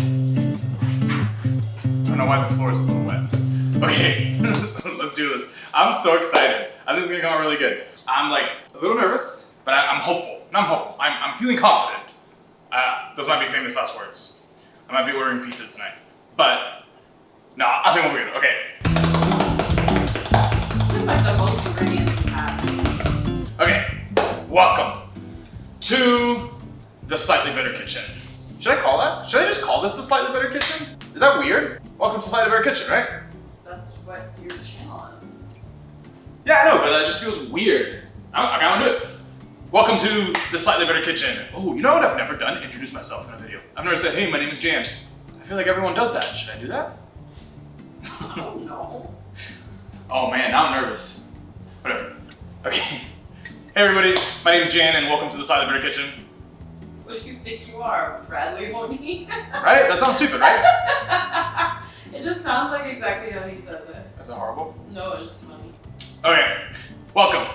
I don't know why the floor is a little wet. Okay, let's do this. I'm so excited. I think it's gonna come out really good. I'm like a little nervous, but I'm hopeful. No, I'm hopeful. I'm feeling confident. Those might be famous last words. I might be ordering pizza tonight, but no, I think we'll be good. Okay. This is like the most ingredients you have. Okay, welcome to the Slightly Better Kitchen. Should I call that? Should I just call this the Slightly Better Kitchen? Is that weird? Welcome to Slightly Better Kitchen, right? That's what your channel is. Yeah, I know, but that just feels weird. I gotta do it. Welcome to the Slightly Better Kitchen. Oh, you know what I've never done? Introduce myself in a video. I've never said, hey, my name is Jan. I feel like everyone does that. Should I do that? Oh, no. Oh man, now I'm nervous. Whatever. Okay. Hey everybody, my name is Jan and welcome to the Slightly Better Kitchen. What do you think you are, Bradley Loney? Right? That sounds stupid, right? It just sounds like exactly how he says it. Is that horrible? No, it's just funny. Okay, welcome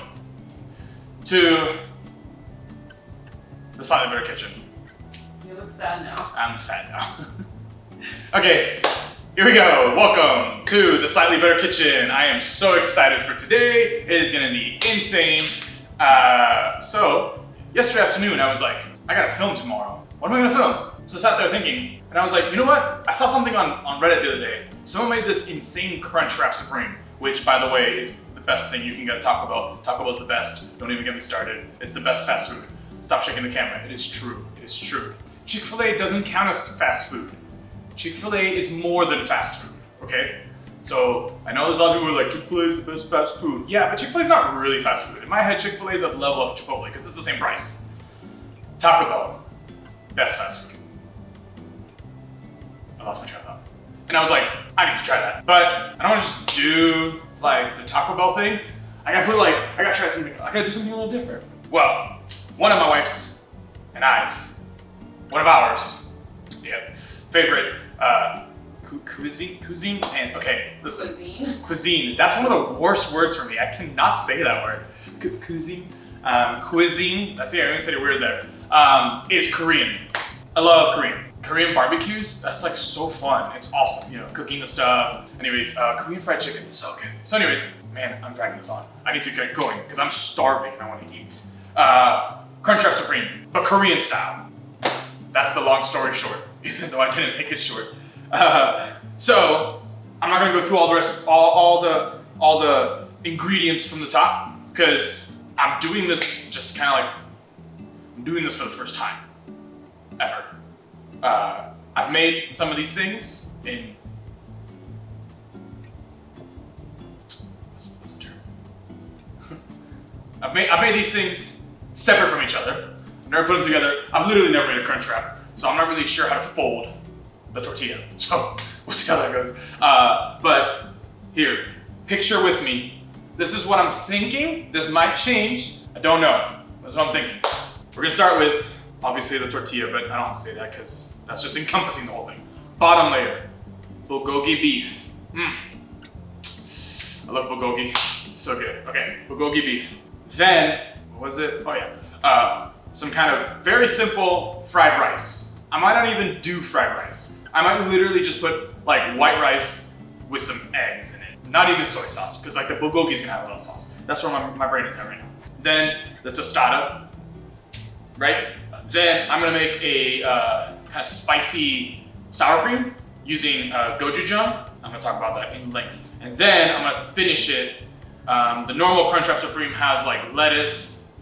to the Slightly Better Kitchen. You look sad now. I'm sad now. Okay, here we go. Welcome to the Slightly Better Kitchen. I am so excited for today. It is gonna be insane. So, yesterday afternoon I was like, I gotta film tomorrow. What am I gonna film? So I sat there thinking, and I was like, you know what? I saw something on Reddit the other day. Someone made this insane Crunchwrap Supreme, which by the way is the best thing you can get at Taco Bell. Taco Bell's the best. Don't even get me started. It's the best fast food. Stop shaking the camera. It is true. It is true. Chick-fil-A doesn't count as fast food. Chick-fil-A is more than fast food, okay? So I know there's a lot of people who are like, Chick-fil-A is the best fast food. Yeah, but Chick-fil-A is not really fast food. In my head, Chick-fil-A is at the level of Chipotle because it's the same price. Taco Bell, best fast food. I lost my train of thought. And I was like, I need to try that. But I don't want to just do like the Taco Bell thing. I gotta try something, I gotta do something a little different. Well, one of my wife's and I's, one of ours, yeah, favorite cuisine, and okay, listen. Cuisine, that's one of the worst words for me. I cannot say that word. Cuisine, that's the, I even said it weird there. Is Korean. I love Korean. Korean barbecues, that's like so fun. It's awesome, you know, cooking the stuff. Anyways, Korean fried chicken is so good. So anyways, man, I'm dragging this on. I need to get going because I'm starving and I want to eat. Crunchwrap Supreme, but Korean style. That's the long story short, even though I didn't make it short. So I'm not gonna go through all the rest, all the ingredients from the top because I'm doing this just kind of like, I'm doing this for the first time ever. I've made some of these things in. Let's turn. I've made these things separate from each other. I've never put them together. I've literally never made a crunch wrap, so I'm not really sure how to fold the tortilla. So we'll see how that goes. But here, picture with me. This is what I'm thinking. This might change. I don't know. That's what I'm thinking. We're gonna start with obviously the tortilla, but I don't want to say that because that's just encompassing the whole thing. Bottom layer, Bulgogi Beef. I love Bulgogi. It's so good. Okay, Bulgogi Beef. Then, what was it? Oh yeah. Some kind of very simple fried rice. I might not even do fried rice. I might literally just put like white rice with some eggs in it. Not even soy sauce, because like the Bulgogi is gonna have a little sauce. That's where my brain is at right now. Then the tostada, right? Then I'm gonna make a kind of spicy sour cream using Gochujang. I'm gonna talk about that in length. And then I'm gonna finish it. The normal Crunchwrap Supreme has like lettuce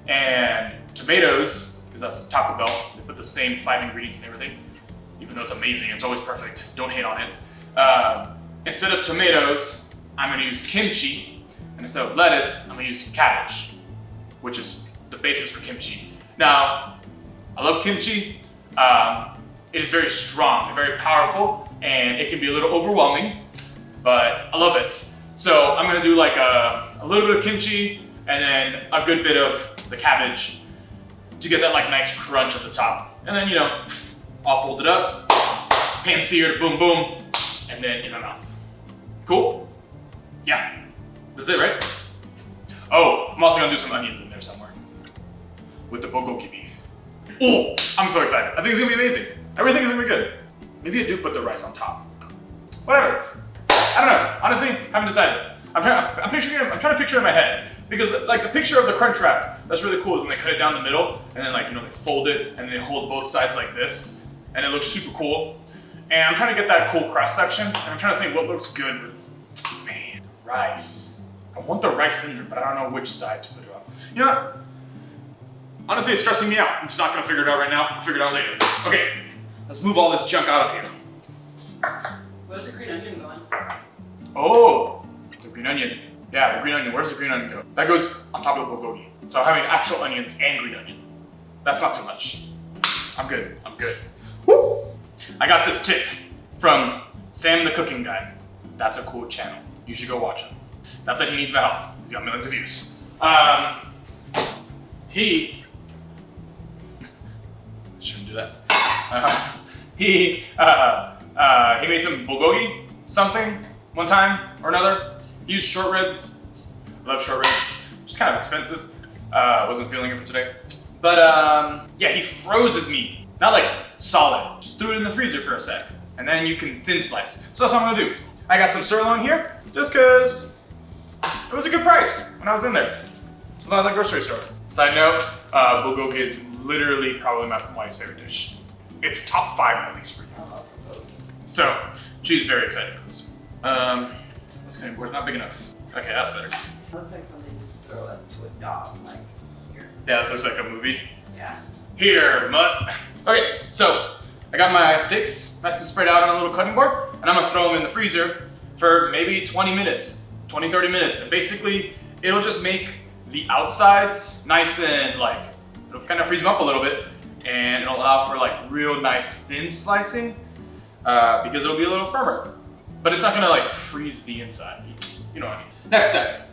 and tomatoes, because that's Taco Bell. They put the same 5 ingredients and everything. Even though it's amazing, it's always perfect. Don't hate on it. Instead of tomatoes, I'm gonna use kimchi. And instead of lettuce, I'm gonna use cabbage, which is the basis for kimchi. Now, I love kimchi. It is very strong and very powerful, and it can be a little overwhelming, but I love it. So I'm gonna do like a little bit of kimchi and then a good bit of the cabbage to get that like nice crunch at the top. And then, you know, I'll fold it up, pan seared, boom, boom, and then in my mouth. Cool? Yeah, that's it, right? Oh, I'm also gonna do some onions in there somewhere with the Bulgogi Beef. Oh, I'm so excited. I think it's gonna be amazing. Everything is gonna be good. Maybe I do put the rice on top. Whatever. I don't know. Honestly, haven't decided. I'm trying to picture it in my head. Because like the picture of the Crunchwrap, that's really cool is when they cut it down the middle and then like, you know, they fold it and they hold both sides like this and it looks super cool. And I'm trying to get that cool cross section and I'm trying to think what looks good with, man, rice. I want the rice in there, but I don't know which side to put it on. You know what? Honestly, it's stressing me out. I'm just not gonna figure it out right now. I'll figure it out later. Okay, let's move all this junk out of here. Where's the green onion going? Oh, the green onion. Yeah, the green onion. Where's the green onion go? That goes on top of the bulgogi. So I'm having actual onions and green onion. That's not too much. I'm good. I'm good. Woo! I got this tip from Sam the Cooking Guy. That's a cool channel. You should go watch him. Not that he needs my help. He's got millions of views. He shouldn't do that. He made some bulgogi something one time or another. He used short rib. Love short rib. Just kind of expensive. Wasn't feeling it for today. But yeah, he froze his meat. Not like solid. Just threw it in the freezer for a sec. And then you can thin slice. So that's what I'm gonna do. I got some sirloin here, just cause it was a good price when I was in there. It was at the grocery store. Side note, bulgogi is literally probably my wife's favorite dish. It's top 5 at least for you. So she's very excited for this. This cutting board's not big enough. Okay, that's better. Looks like something you throw up to a dog, like here. Yeah, this looks like a movie. Yeah. Here, mutt. Okay, so I got my steaks nice and spread out on a little cutting board, and I'm gonna throw them in the freezer for maybe 20 minutes, 20-30 minutes, and basically it'll just make the outsides nice and like, it'll kind of freeze them up a little bit, and it'll allow for like real nice thin slicing, because it'll be a little firmer. But it's not gonna like freeze the inside. You know what I mean. Next step,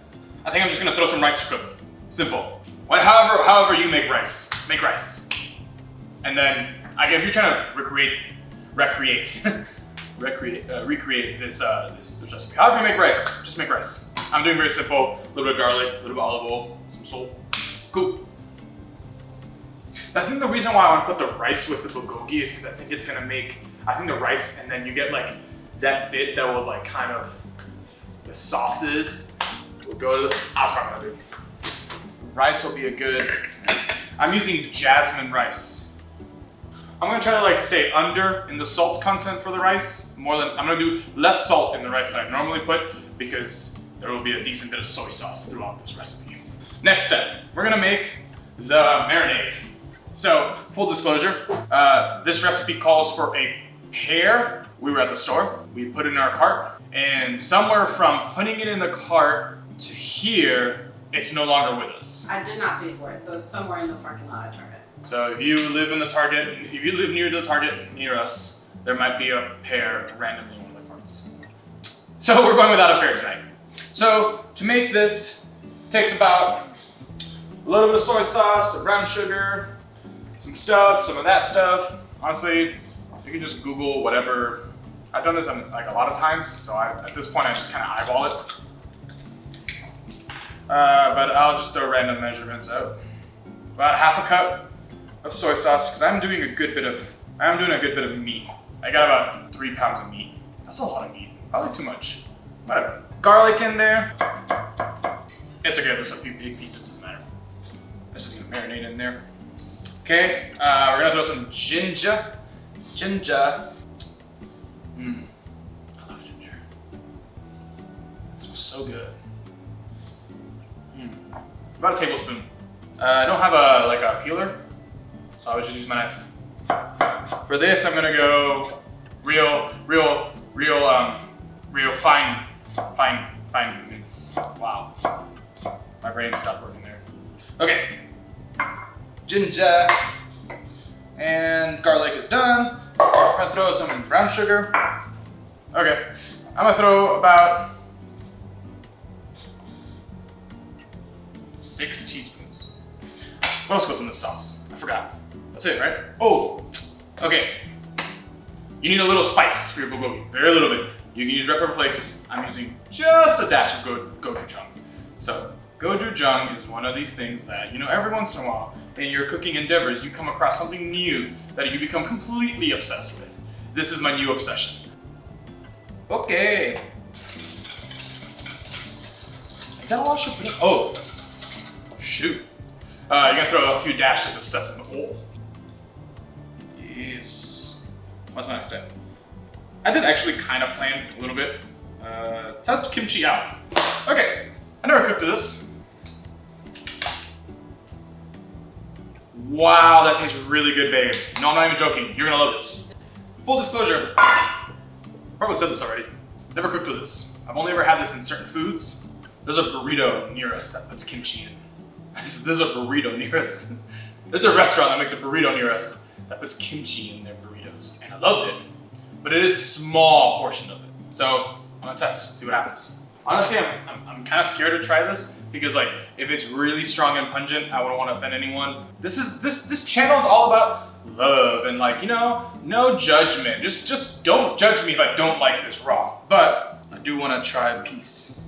I think I'm just gonna throw some rice to cook. Simple. However you make rice, make rice. And then, if you're trying to recreate this recipe. However you make rice, just make rice. I'm doing very simple, a little bit of garlic, a little bit of olive oil, some salt. Cool. I think the reason why I want to put the rice with the bulgogi is because I think it's gonna make, the rice, and then you get like that bit that will like kind of, the sauces will go to that's what I'm gonna do. Rice will be a good, I'm using jasmine rice. I'm gonna try to like stay under in the salt content for the rice, I'm gonna do less salt in the rice than I normally put because there will be a decent bit of soy sauce throughout this recipe. Next step, we're gonna make the marinade. So, full disclosure, this recipe calls for a pear. We were at the store, we put it in our cart, and somewhere from putting it in the cart to here, it's no longer with us. I did not pay for it, so it's somewhere in the parking lot at Target. So if you live in the Target, if you live near the Target near us, there might be a pear randomly in one of the carts. So we're going without a pear tonight. So to make this, it takes about a little bit of soy sauce, some brown sugar, some stuff, some of that stuff. Honestly, you can just Google whatever. I've done this like a lot of times, so at this point I just kind of eyeball it. But I'll just throw random measurements out. About half a cup of soy sauce, because I'm doing a good bit of meat. I got about 3 pounds of meat. That's a lot of meat. Probably too much. Whatever. Garlic in there. It's okay, there's a few big pieces, doesn't matter. That's just gonna marinate in there. Okay, we're gonna throw some ginger. Ginger. I love ginger. It smells so good. About a tablespoon. I don't have a peeler, so I would just use my knife. For this, I'm gonna go real fine mince. Wow, my brain stopped working there. Okay, ginger and garlic is done. I'm gonna throw some brown sugar. Okay, I'm gonna throw about 6 teaspoons. What else goes in this sauce? I forgot. That's it, right? Oh, okay. You need a little spice for your bulgogi, very little bit. You can use red pepper flakes. I'm using just a dash of gochujang. So, gochujang is one of these things that, every once in a while in your cooking endeavors, you come across something new that you become completely obsessed with. This is my new obsession. Okay. Is that all I should put in? Oh, shoot. You're gonna throw a few dashes of sesame oil. Yes. What's my next step? I did actually kind of plan a little bit. Test kimchi out. Okay, I never cooked this. Wow, that tastes really good, babe. No, I'm not even joking. You're gonna love this. Full disclosure, I probably said this already. Never cooked with this. I've only ever had this in certain foods. There's a burrito near us that puts kimchi in. There's a burrito near us. There's a restaurant that makes a burrito near us that puts kimchi in their burritos, and I loved it. But it is a small portion of it. So I'm gonna test, see what happens. Honestly, I'm kind of scared to try this because like if it's really strong and pungent, I wouldn't want to offend anyone. This channel is all about love and like, you know, no judgment. Just don't judge me if I don't like this raw. But I do want to try a piece.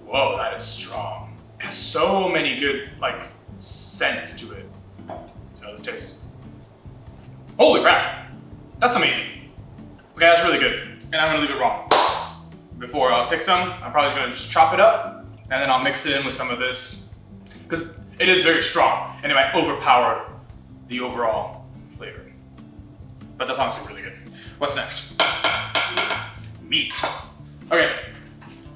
Whoa, that is strong. It has so many good like scents to it. See how this tastes. Holy crap, that's amazing. Okay, that's really good. And I'm gonna leave it raw. Before I'll take some, I'm probably gonna just chop it up and then I'll mix it in with some of this because it is very strong and it might overpower the overall flavor. But that's honestly really good. What's next? Meat. Okay,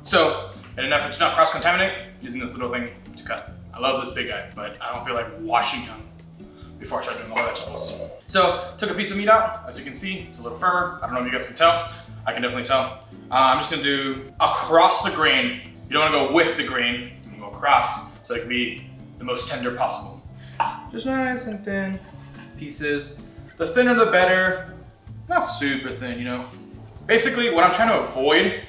so in an effort to not cross-contaminate, using this little thing to cut. I love this big guy, but I don't feel like washing them before I start doing all the vegetables. So, took a piece of meat out. As you can see, it's a little firmer. I don't know if you guys can tell. I can definitely tell. I'm just gonna do across the grain. You don't wanna go with the grain, you can go across so it can be the most tender possible. Just nice and thin pieces. The thinner the better. Not super thin, you know. Basically, what I'm trying to avoid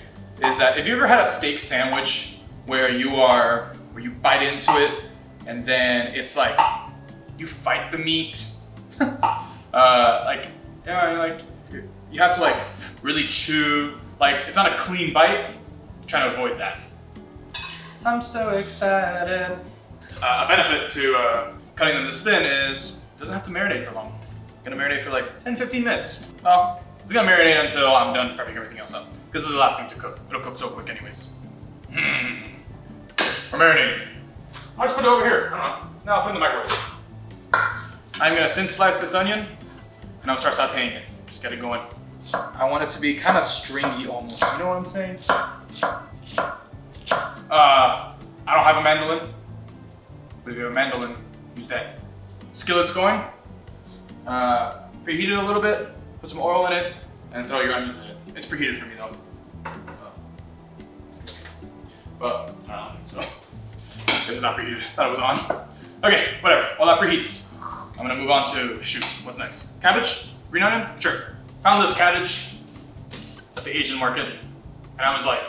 is that if you ever had a steak sandwich where you bite into it and then it's like you fight the meat, like you have to like really chew. Like it's not a clean bite. I'm trying to avoid that. I'm so excited. A benefit to cutting them this thin is it doesn't have to marinate for long. It's gonna marinate for like 10-15 minutes. Well, it's gonna marinate until I'm done prepping everything else up. Because this is the last thing to cook. It'll cook so quick anyways. We're marinating. I'll just put it over here. I don't know. Now I'll put it in the microwave. I'm gonna thin slice this onion and I'll start sauteing it. Just get it going. I want it to be kind of stringy almost. You know what I'm saying? I don't have a mandolin. But if you have a mandolin, use that. Skillet's going. Preheat it a little bit. Put some oil in it and throw your onions in it. It's preheated for me though. But, I don't know, so. It's not preheated, thought it was on. Okay, whatever, while that preheats, I'm gonna move on to, shoot, what's next? Cabbage? Green onion? Sure. Found this cabbage at the Asian market, and I was like,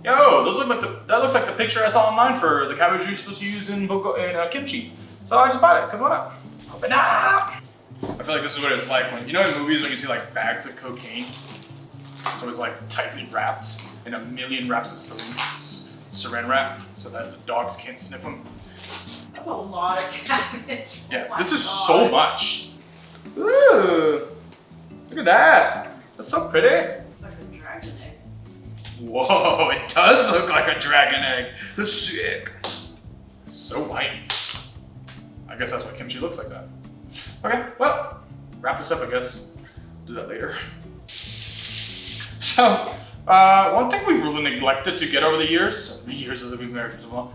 yo, that looks like the picture I saw online for the cabbage you're supposed to use in kimchi. So I just bought it, cause why not? Open up! I feel like this is what it's like when, you know in movies when you see like bags of cocaine? It's always like tightly wrapped in a million wraps of saran wrap so that the dogs can't sniff them. That's a lot of cabbage. Yeah, oh this is so much. Ooh, look at that. That's so pretty. It's like a dragon egg. Whoa, it does look like a dragon egg. That's sick. It's so white. I guess that's why kimchi looks like that. Okay, well, wrap this up, I guess. Do that later. So, one thing we've really neglected to get over the years as we've been married for so long.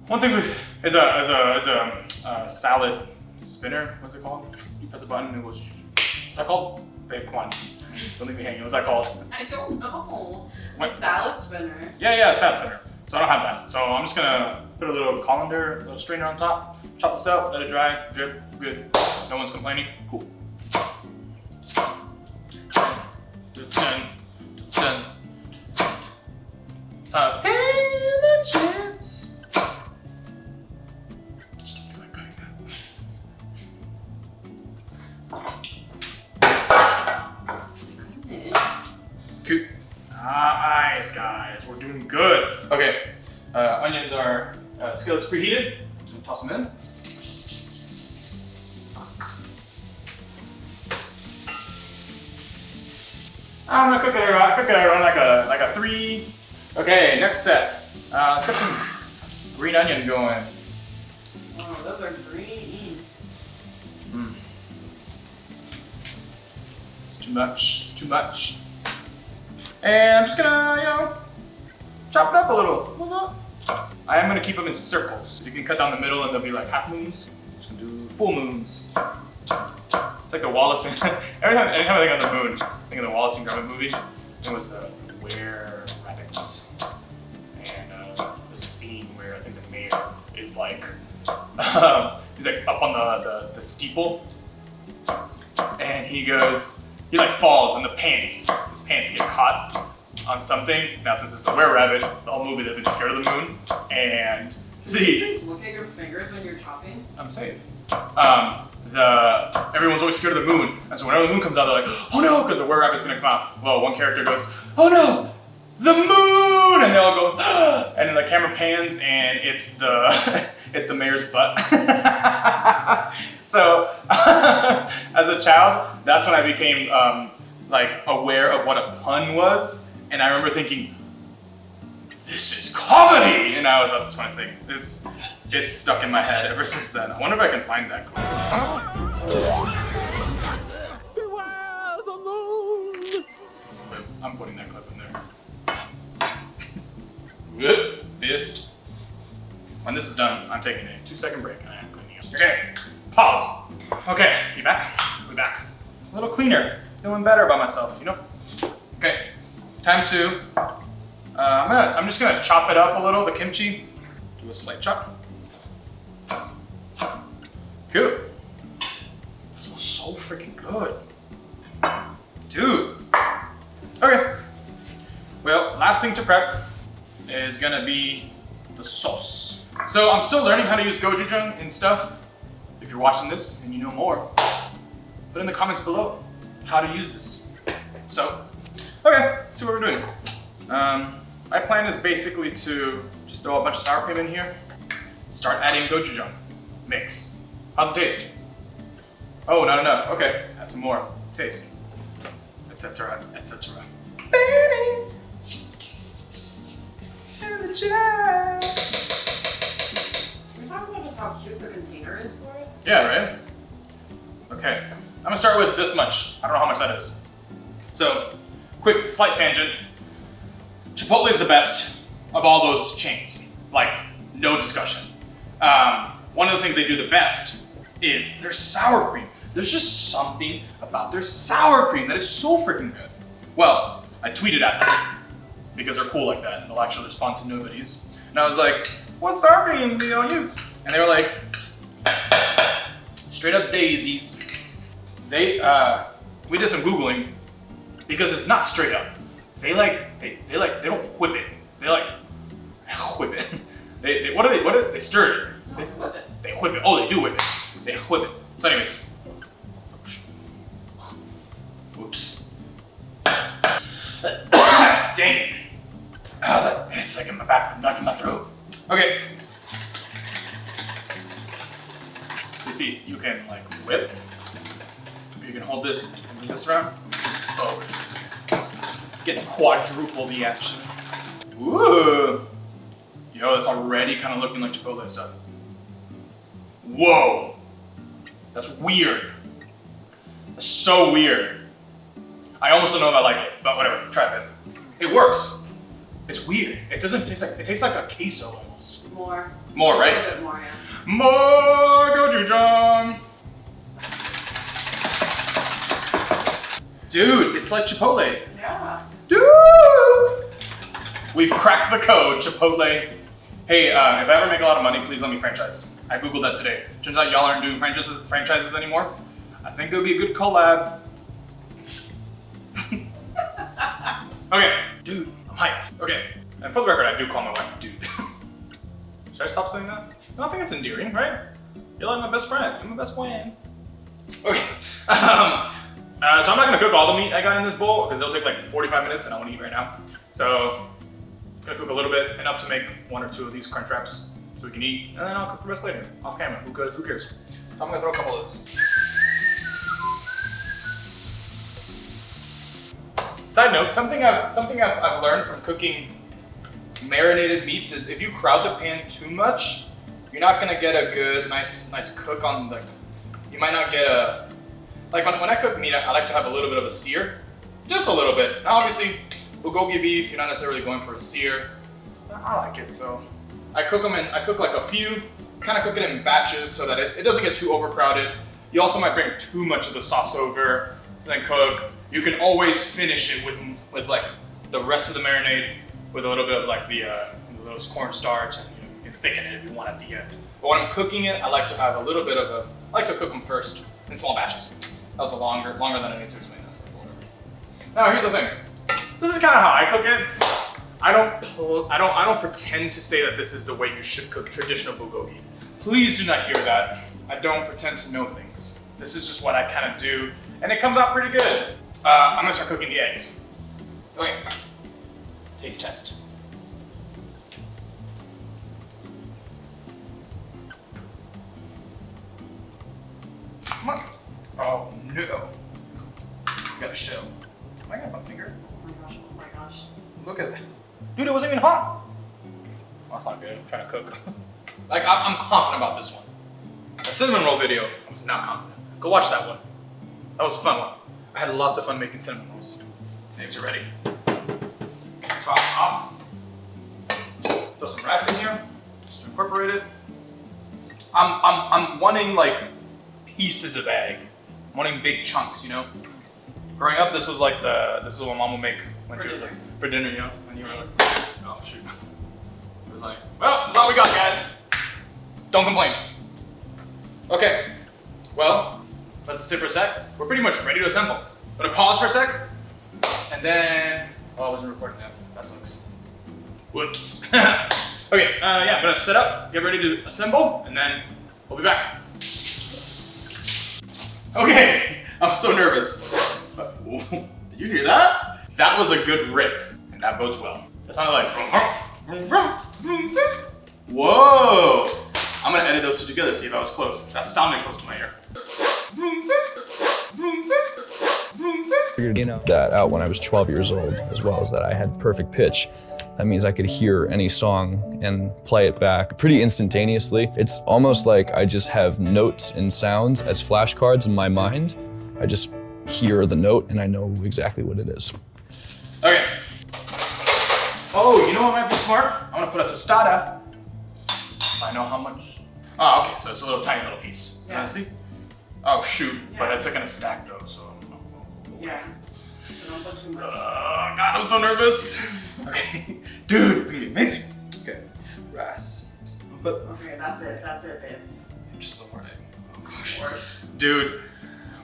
One thing is a salad spinner. What's it called? You press a button and it goes. What's that called? Babe, come on. Don't leave me hanging. What's that called? I don't know. What? A salad spinner. Yeah, salad spinner. So I don't have that. So I'm just gonna put a little colander, a little strainer on top, chop this out, let it dry, drip, good. No one's complaining. Cool. Done. Top. Hey, chance. Just don't feel like cutting that. Goodness. Cool. Nice, guys. We're doing good. Okay. Onions are skillets preheated. So toss them in. I'm gonna cook it around like a 3. Okay, next step. Let's get some green onion going. Oh, those are green. It's too much. It's too much. And I'm just gonna, chop it up a little. I am gonna keep them in circles. You can cut down the middle and they'll be like half moons. I'm just gonna do full moons. It's like the Wallace and anytime I think of the moon, I think of the Wallace and Gromit movie. It was the Were-Rabbits. And there's a scene where I think the mayor is like, he's like up on the steeple. And he like falls and his pants get caught on something. Now since it's the Were-Rabbit, the whole movie they've been scared of the moon. And Can you just look at your fingers when you're chopping? I'm safe. Everyone's always scared of the moon, and so whenever the moon comes out, they're like, oh no, because the Were-Rabbit's gonna come out. Well, one character goes, oh no, the moon, and they all go, and then the camera pans, and it's the mayor's butt. So, as a child, that's when I became like aware of what a pun was, and I remember thinking, this is comedy, and I thought this was funny thing. It's stuck in my head ever since then. I wonder if I can find that clip. Beware the moon! I'm putting that clip in there. Fist. When this is done, I'm taking a 2-second break and I'm cleaning up. Okay, pause. Okay, we back? We back. A little cleaner, feeling better about myself, Okay, time to, I'm just gonna chop it up a little, the kimchi. Do a slight chop. Cool. That smells so freaking good. Dude. Okay. Well, last thing to prep is gonna be the sauce. So I'm still learning how to use gochujang and stuff. If you're watching this and you know more, put in the comments below how to use this. So, okay, let's see what we're doing. My plan is basically to just throw a bunch of sour cream in here, start adding gochujang, mix. How's it taste? Oh, not enough. Okay, add some more. Taste. Etc. Etc. Can we talk about just how cute the container is for it? Yeah, right? Okay, I'm gonna start with this much. I don't know how much that is. So, quick, slight tangent. Chipotle is the best of all those chains. Like, no discussion. One of the things they do the best is their sour cream. There's just something about their sour cream that is so freaking good. Well, I tweeted at them because they're cool like that and they'll actually respond to nobody's. And I was like, what sour cream do y'all use? And they were like, straight up daisies. We did some Googling because it's not straight up. They don't whip it. They like whip it. They stir it. Whip it. They whip it. Oh, they do whip it. They whip it. So anyways. Oops. Dang it. Oh, it's like in my back, not in my throat. Okay. You see, you can like whip. You can hold this and move this around. Oh. Get quadruple the action. Ooh. Yo, it's already kind of looking like Chipotle stuff. Whoa. That's weird. That's so weird. I almost don't know if I like it, but whatever, try it. It works. It's weird. It doesn't taste like, it tastes like a queso almost. More. More, right? A little bit more, yeah. More gochujang. Dude, it's like Chipotle. Yeah. Dude! We've cracked the code, Chipotle. Hey, if I ever make a lot of money, please let me franchise. I googled that today. Turns out y'all aren't doing franchises anymore. I think it would be a good collab. Okay, dude, I'm hyped. Okay, and for the record, I do call my wife dude. Should I stop saying that? I don't think it's endearing, right? You're like my best friend. You're my best friend. Okay. So I'm not gonna cook all the meat I got in this bowl because it'll take like 45 minutes and I want to eat right now. So I'm gonna cook a little bit, enough to make 1 or 2 of these crunch wraps so we can eat, and then I'll cook the rest later, off camera. Who cares? So I'm gonna throw a couple of those. Side note, something I've learned from cooking marinated meats is if you crowd the pan too much, you're not gonna get a good, nice cook on the. You might not get a. Like when I cook meat, I like to have a little bit of a sear, just a little bit. Now obviously, bulgogi beef, you're not necessarily going for a sear. I like it, so I cook like a few, kind of cook it in batches so that it doesn't get too overcrowded. You also might bring too much of the sauce over, then cook. You can always finish it with like the rest of the marinade with a little bit of like those cornstarch, and you can thicken it if you want at the end. But when I'm cooking it, I like to have a little bit of a. I like to cook them first in small batches. That was longer than I need to explain that for whatever. Now here's the thing. This is kind of how I cook it. I don't pretend to say that this is the way you should cook traditional bulgogi. Please do not hear that. I don't pretend to know things. This is just what I kind of do, and it comes out pretty good. I'm gonna start cooking the eggs. Okay. Taste test. Come on. Oh no. Got a shell. Am I gonna have my finger? Oh my gosh. Look at that. Dude, it wasn't even hot. Oh, that's not good. I'm trying to cook. Like, I'm confident about this one. The cinnamon roll video, I was not confident. Go watch that one. That was a fun one. I had lots of fun making cinnamon rolls. Eggs are ready. Top off. Throw some rice in here, just to incorporate it. I'm wanting like pieces of egg. I'm wanting big chunks, you know? Growing up, this is what mom would make when she was like, for dinner, you know? When you were like, oh shoot. It was like, well, that's all we got, guys. Don't complain. Okay, well, let's sit for a sec. We're pretty much ready to assemble. I'm gonna pause for a sec, and then, oh, I wasn't recording that. That sucks. Whoops. Okay, yeah, I'm gonna set up, get ready to assemble, and then we'll be back. Okay, I'm so nervous. Did you hear that? That was a good rip, and that bodes well. That sounded like, whoa! I'm gonna edit those two together, see if I was close. That sounded close to my ear. Figured that out when I was 12 years old, as well as that I had perfect pitch. That means I could hear any song and play it back pretty instantaneously. It's almost like I just have notes and sounds as flashcards in my mind. I just hear the note and I know exactly what it is. Okay. Oh, you know what might be smart? I'm gonna put a tostada. I know how much. Oh, okay, so it's a tiny little piece. Yeah. Can I see? Oh, shoot, Yeah. but it's like gonna stack though, so. Yeah. So don't put too much. God, I'm so nervous. Okay, dude, it's gonna be amazing. Okay, rice. Okay, that's it, babe. Just a little more egg. Oh gosh. Dude,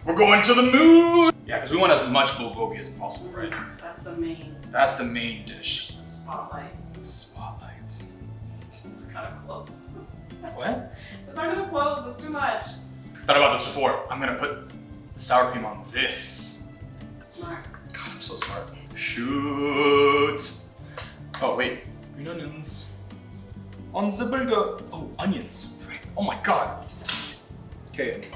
we're going to the moon! Yeah, because we want as much bulgogi as possible, right? That's the main. That's the main dish. The spotlight. The spotlight. It's just kind of close. What? It's not gonna close, it's too much. Thought about this before. I'm gonna put the sour cream on this. Smart. God, I'm so smart. Shoot. Oh, wait. Green onions. On the burger. Oh, onions. Oh my god. Okay.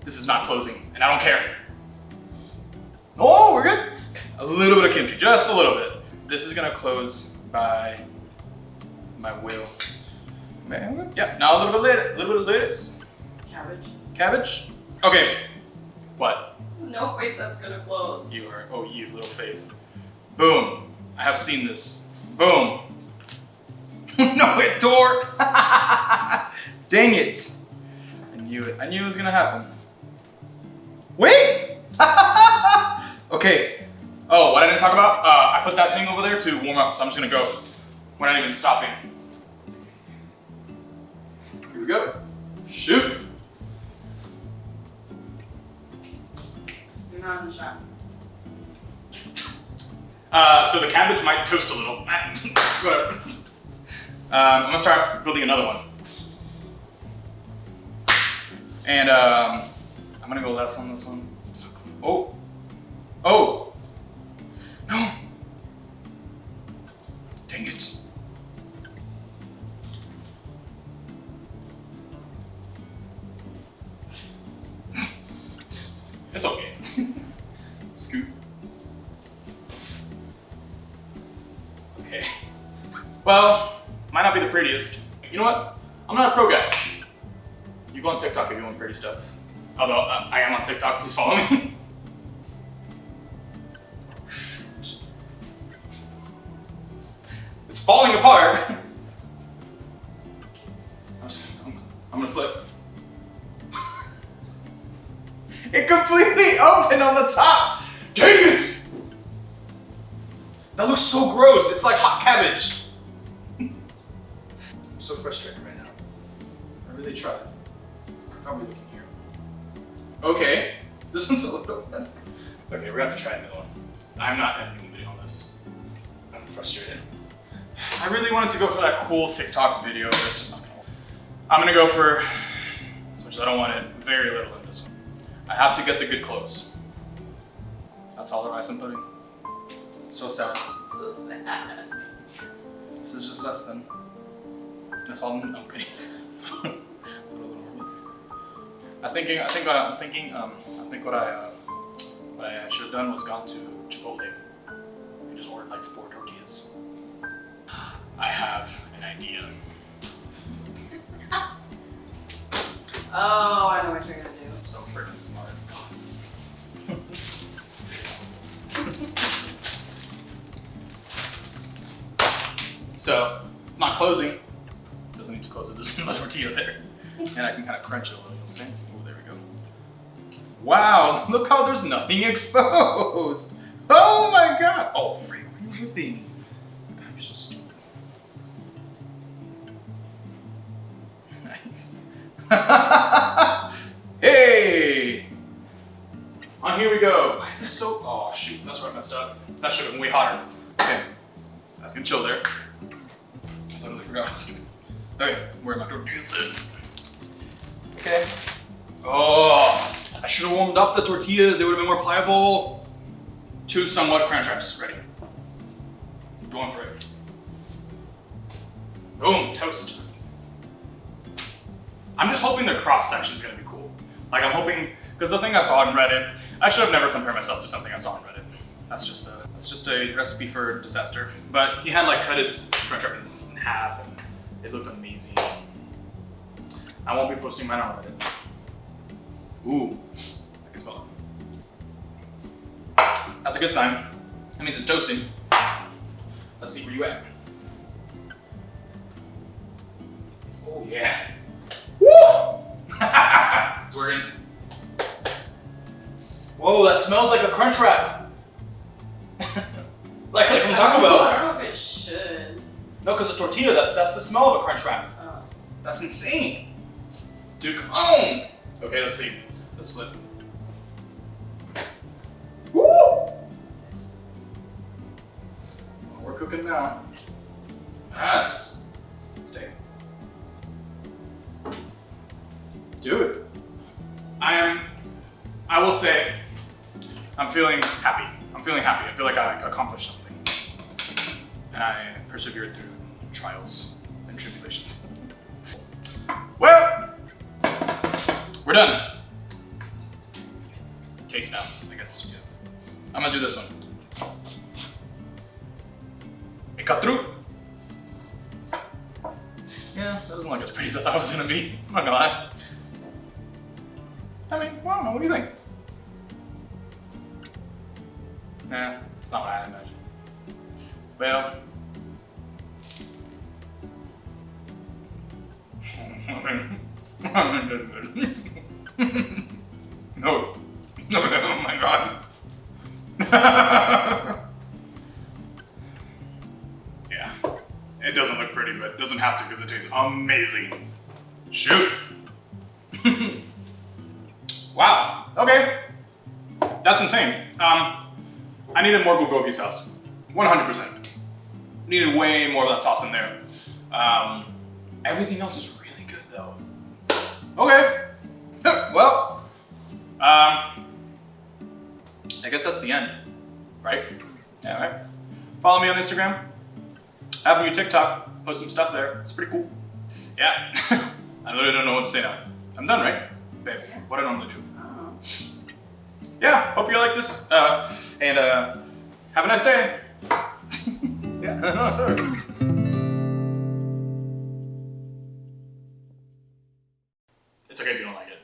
This is not closing, and I don't care. Oh, we're good. A little bit of kimchi, just a little bit. This is gonna close by my will. Man, yeah, now a little bit of lettuce. Cabbage. Cabbage. Okay. What? There's no way that's gonna close. You are, oh, you little face. Boom. I have seen this. Boom. No, it tore. Dang it. I knew it. I knew it was gonna happen. Wait. Okay. Oh, what I didn't talk about? I put that thing over there to warm up, so I'm just gonna go. We're not even stopping. Here we go. Shoot. You're not in the shot. So the cabbage might toast a little. Whatever. I'm gonna start building another one. And I'm gonna go less on this one. Oh. Oh. No. Dang it. It's okay. Scoop. Okay. Well, might not be the prettiest. You know what? I'm not a pro guy. You go on TikTok if you want pretty stuff. Although I am on TikTok, please follow me. Shoot. It's falling apart. I'm gonna flip. It completely opened on the top. Dang it! That looks so gross. It's like hot cabbage. I'm so frustrated right now. I really tried. How are we looking here? Okay, this one's a little bit. Okay, we're gonna have to try another one. I'm not editing the video on this. I'm frustrated. I really wanted to go for that cool TikTok video, but it's just not gonna work. I'm gonna go for, as much as I don't want it, very little in this one. I have to get the good close. That's all the rice I'm putting. So sad. So sad. This is just less than. That's all I'm kidding. I think what I should have done was gone to Chipotle and just ordered like 4 tortillas. I have an idea. Oh, I know what you're gonna do. I'm so freaking smart. So it's not closing. Doesn't need to close it. There's another tortilla there, and I can kind of crunch it a little. You know what I'm saying? Oh, there we go. Wow! Look how there's nothing exposed. Oh my god! Oh, freak! What are you whipping? God, you're so stupid. Nice. Hey! On here we go. Why is this so? Oh shoot! That's where I messed up. That should have been way hotter. Okay, that's gonna chill there. I totally forgot what I was doing. Okay, where are my tortillas at? Okay. Oh, I should have warmed up the tortillas. They would have been more pliable. 2 somewhat Crunchwraps ready. Going for it. Boom, toast. I'm just hoping the cross section is gonna be cool. Like I'm hoping, because the thing I saw on Reddit, I should have never compared myself to something I saw on Reddit. That's just a recipe for disaster. But he had like cut his Crunchwrap in half, and it looked amazing. I won't be posting mine on Reddit. Ooh, I can smell it. That's a good sign. That means it's toasting. Let's see where you at. Oh yeah. Woo! It's working. Whoa, that smells like a Crunchwrap. like I'm talking about. I don't know if it should. No, because the tortilla, that's the smell of a Crunchwrap. Oh. That's insane. Dude, come on. Okay, let's see. Let's flip. Woo! Oh, we're cooking now. Yes. Stay. Dude, I will say, I'm feeling happy. I'm feeling happy. I feel like I accomplished something. And I persevered through trials and tribulations. Well, we're done. Taste now, I guess. Yeah. I'm gonna do this one. It cut through. Yeah, that doesn't look as pretty as I thought it was gonna be. I'm not gonna lie. I mean, well, I don't know, what do you think? Nah, it's not what I had imagined. Well, I mean, that's good. No. Oh my god. Yeah. It doesn't look pretty, but it doesn't have to because it tastes amazing. Shoot. Wow. Okay. That's insane. I needed more bulgogi sauce. 100%. Needed way more of that sauce in there. Everything else is really good though. Okay. Well, I guess that's the end, right? Yeah, right. Follow me on Instagram. I have a new TikTok. Post some stuff there. It's pretty cool. Yeah. I literally don't know what to say now. I'm done, right? Babe, what do I normally do? Oh. Yeah, hope hope you like this, and have a nice day. Yeah. It's okay if you don't like it.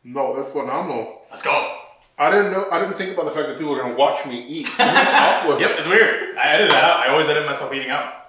No, that's phenomenal. Let's go. I didn't think about the fact that people are gonna watch me eat. Awkward. Yep, it's weird. I edit that out. I always edit myself eating out.